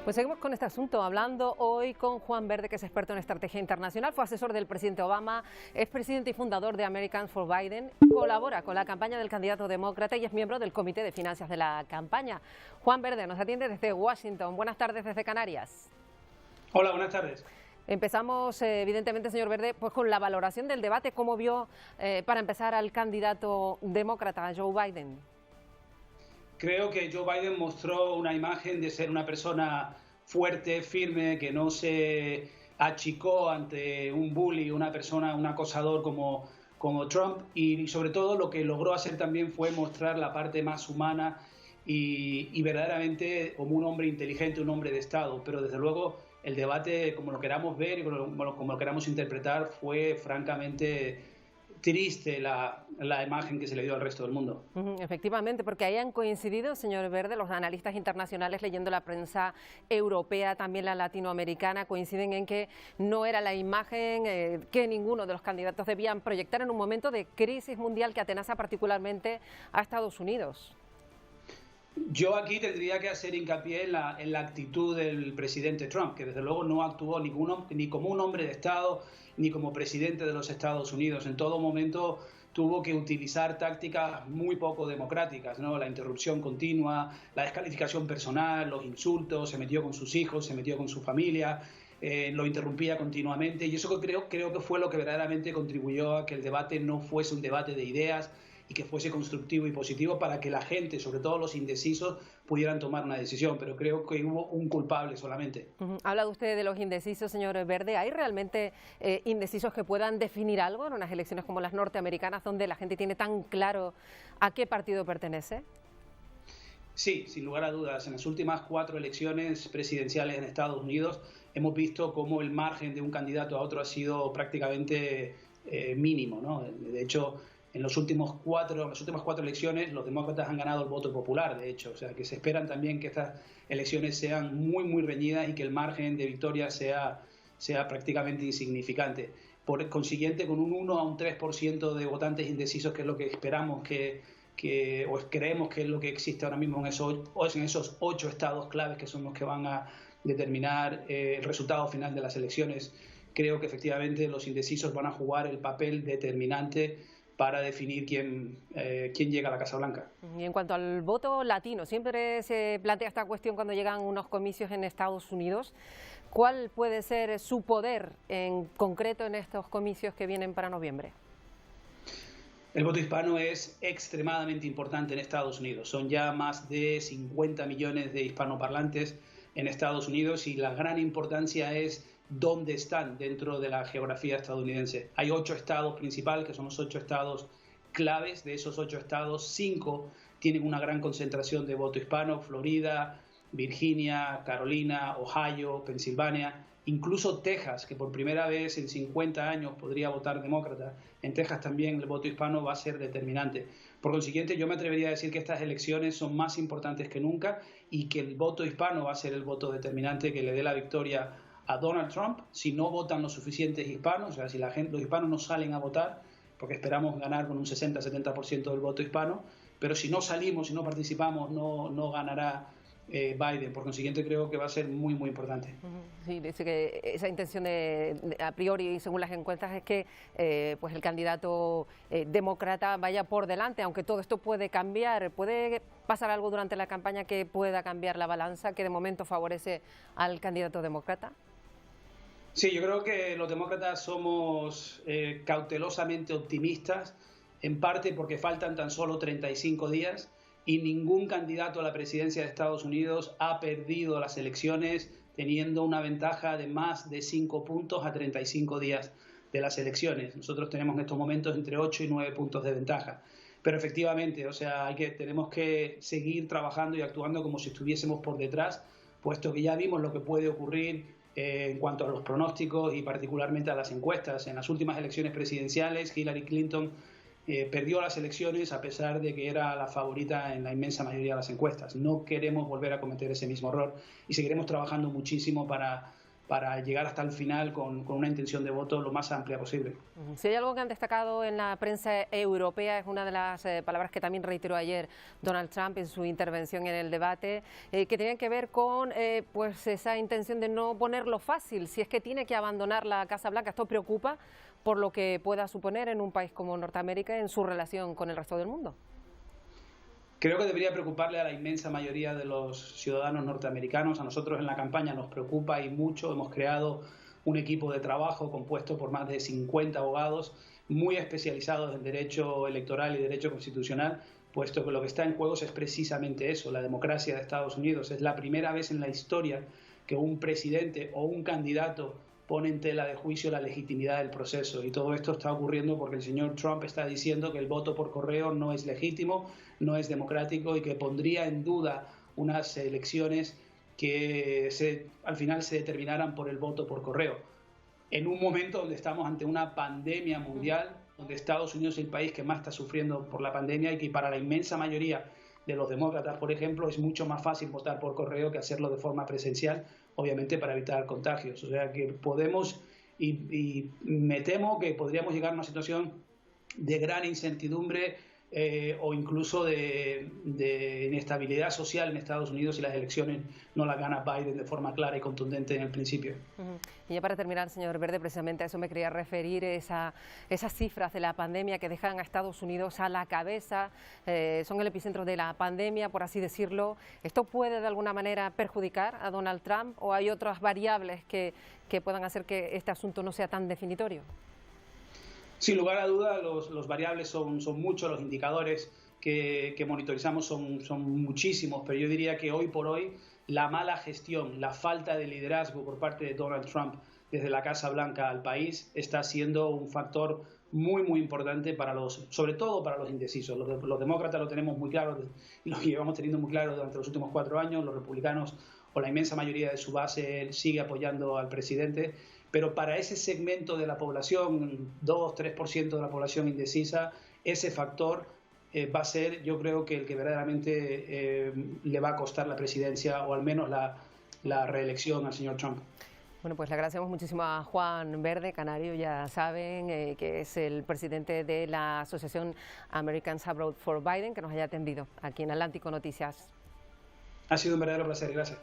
Pues seguimos con este asunto, hablando hoy con Juan Verde, que es experto en estrategia internacional, fue asesor del presidente Obama, es presidente y fundador de Americans for Biden, colabora con la campaña del candidato demócrata y es miembro del comité de finanzas de la campaña. Juan Verde nos atiende desde Washington. Buenas tardes desde Canarias. Hola, buenas tardes. Empezamos, evidentemente, señor Verde, pues con la valoración del debate. ¿Cómo vio, para empezar, al candidato demócrata, Joe Biden? Creo que Joe Biden mostró una imagen de ser una persona fuerte, firme, que no se achicó ante un bully, una persona, un acosador como Trump, y sobre todo lo que logró hacer también fue mostrar la parte más humana y verdaderamente como un hombre inteligente, un hombre de Estado. Pero desde luego el debate, como lo queramos ver y como lo queramos interpretar, fue francamente triste la imagen que se le dio al resto del mundo. Efectivamente, porque ahí han coincidido, señor Verde, los analistas internacionales, leyendo la prensa europea, también la latinoamericana, coinciden en que no era la imagen que ninguno de los candidatos debían proyectar en un momento de crisis mundial que atenaza particularmente a Estados Unidos. Yo aquí tendría que hacer hincapié en la actitud del presidente Trump, que desde luego no actuó ni como un hombre de Estado ni como presidente de los Estados Unidos. En todo momento tuvo que utilizar tácticas muy poco democráticas, ¿no? La interrupción continua, la descalificación personal, los insultos, se metió con sus hijos, se metió con su familia, lo interrumpía continuamente, y eso creo que fue lo que verdaderamente contribuyó a que el debate no fuese un debate de ideas y que fuese constructivo y positivo para que la gente, sobre todo los indecisos, pudieran tomar una decisión. Pero creo que hubo un culpable solamente. Ha hablado usted de los indecisos, señor Verde. ¿Hay realmente indecisos que puedan definir algo en unas elecciones como las norteamericanas, donde la gente tiene tan claro a qué partido pertenece? Sí, sin lugar a dudas. En las últimas 4 elecciones presidenciales en Estados Unidos hemos visto cómo el margen de un candidato a otro ha sido prácticamente mínimo, ¿no? De hecho, en las últimas 4 elecciones los demócratas han ganado el voto popular, de hecho. O sea, que se esperan también que estas elecciones sean muy, muy reñidas y que el margen de victoria sea prácticamente insignificante. Por consiguiente, con un 1 a un 3% de votantes indecisos, que es lo que esperamos o creemos que es lo que existe ahora mismo en esos 8 estados claves que son los que van a determinar el resultado final de las elecciones, creo que efectivamente los indecisos van a jugar el papel determinante para definir quién llega a la Casa Blanca. Y en cuanto al voto latino, siempre se plantea esta cuestión cuando llegan unos comicios en Estados Unidos. ¿Cuál puede ser su poder en concreto en estos comicios que vienen para noviembre? El voto hispano es extremadamente importante en Estados Unidos. Son ya más de 50 millones de hispanoparlantes en Estados Unidos, y la gran importancia es dónde están dentro de la geografía estadounidense. Hay 8 estados principales, que son los 8 estados claves. De esos 8 estados, 5 tienen una gran concentración de voto hispano: Florida, Virginia, Carolina, Ohio, Pensilvania, incluso Texas, que por primera vez en 50 años podría votar demócrata. En Texas también el voto hispano va a ser determinante. Por consiguiente, yo me atrevería a decir que estas elecciones son más importantes que nunca y que el voto hispano va a ser el voto determinante que le dé la victoria a Donald Trump. Si no votan los suficientes hispanos, o sea, si los hispanos no salen a votar, porque esperamos ganar con un 60-70% del voto hispano, pero si no salimos, si no participamos, no ganará Biden. Por consiguiente, creo que va a ser muy, muy importante. Sí, dice que esa intención a priori, según las encuestas, es que pues el candidato demócrata vaya por delante, aunque todo esto puede cambiar. ¿Puede pasar algo durante la campaña que pueda cambiar la balanza, que de momento favorece al candidato demócrata? Sí, yo creo que los demócratas somos cautelosamente optimistas, en parte porque faltan tan solo 35 días y ningún candidato a la presidencia de Estados Unidos ha perdido las elecciones teniendo una ventaja de más de 5 puntos a 35 días de las elecciones. Nosotros tenemos en estos momentos entre 8 y 9 puntos de ventaja. Pero efectivamente, o sea, tenemos que seguir trabajando y actuando como si estuviésemos por detrás, puesto que ya vimos lo que puede ocurrir en cuanto a los pronósticos y particularmente a las encuestas. En las últimas elecciones presidenciales, Hillary Clinton perdió las elecciones a pesar de que era la favorita en la inmensa mayoría de las encuestas. No queremos volver a cometer ese mismo error y seguiremos trabajando muchísimo para para llegar hasta el final con una intención de voto lo más amplia posible. Si hay algo que han destacado en la prensa europea, es una de las palabras que también reiteró ayer Donald Trump en su intervención en el debate, que tenían que ver con pues esa intención de no ponerlo fácil, si es que tiene que abandonar la Casa Blanca. Esto preocupa por lo que pueda suponer en un país como Norteamérica en su relación con el resto del mundo. Creo que debería preocuparle a la inmensa mayoría de los ciudadanos norteamericanos. A nosotros en la campaña nos preocupa y mucho. Hemos creado un equipo de trabajo compuesto por más de 50 abogados muy especializados en derecho electoral y derecho constitucional, puesto que lo que está en juego es precisamente eso, la democracia de Estados Unidos. Es la primera vez en la historia que un presidente o un candidato pone en tela de juicio la legitimidad del proceso. Y todo esto está ocurriendo porque el señor Trump está diciendo que el voto por correo no es legítimo, no es democrático y que pondría en duda unas elecciones que al final se determinaran por el voto por correo. En un momento donde estamos ante una pandemia mundial, donde Estados Unidos es el país que más está sufriendo por la pandemia y que para la inmensa mayoría de los demócratas, por ejemplo, es mucho más fácil votar por correo que hacerlo de forma presencial, obviamente para evitar contagios. O sea que podemos, y me temo que podríamos llegar a una situación de gran incertidumbre o incluso de inestabilidad social en Estados Unidos si las elecciones no las gana Biden de forma clara y contundente en el principio. Y ya para terminar, señor Verde, precisamente a eso me quería referir, esas cifras de la pandemia que dejan a Estados Unidos a la cabeza, son el epicentro de la pandemia, por así decirlo. ¿Esto puede de alguna manera perjudicar a Donald Trump o hay otras variables que puedan hacer que este asunto no sea tan definitorio? Sin lugar a dudas, los variables son muchos, los indicadores que monitorizamos son muchísimos, pero yo diría que hoy por hoy la mala gestión, la falta de liderazgo por parte de Donald Trump desde la Casa Blanca al país está siendo un factor muy importante sobre todo para los indecisos. Los demócratas lo tenemos muy claro y lo llevamos teniendo muy claro durante los últimos 4 años. Los republicanos, o la inmensa mayoría de su base, sigue apoyando al presidente. Pero para ese segmento de la población, 2-3% de la población indecisa, ese factor va a ser, yo creo, que el que verdaderamente le va a costar la presidencia o al menos la reelección al señor Trump. Bueno, pues le agradecemos muchísimo a Juan Verde, canario, ya saben, que es el presidente de la asociación Americans Abroad for Biden, que nos haya atendido aquí en Atlántico Noticias. Ha sido un verdadero placer, gracias.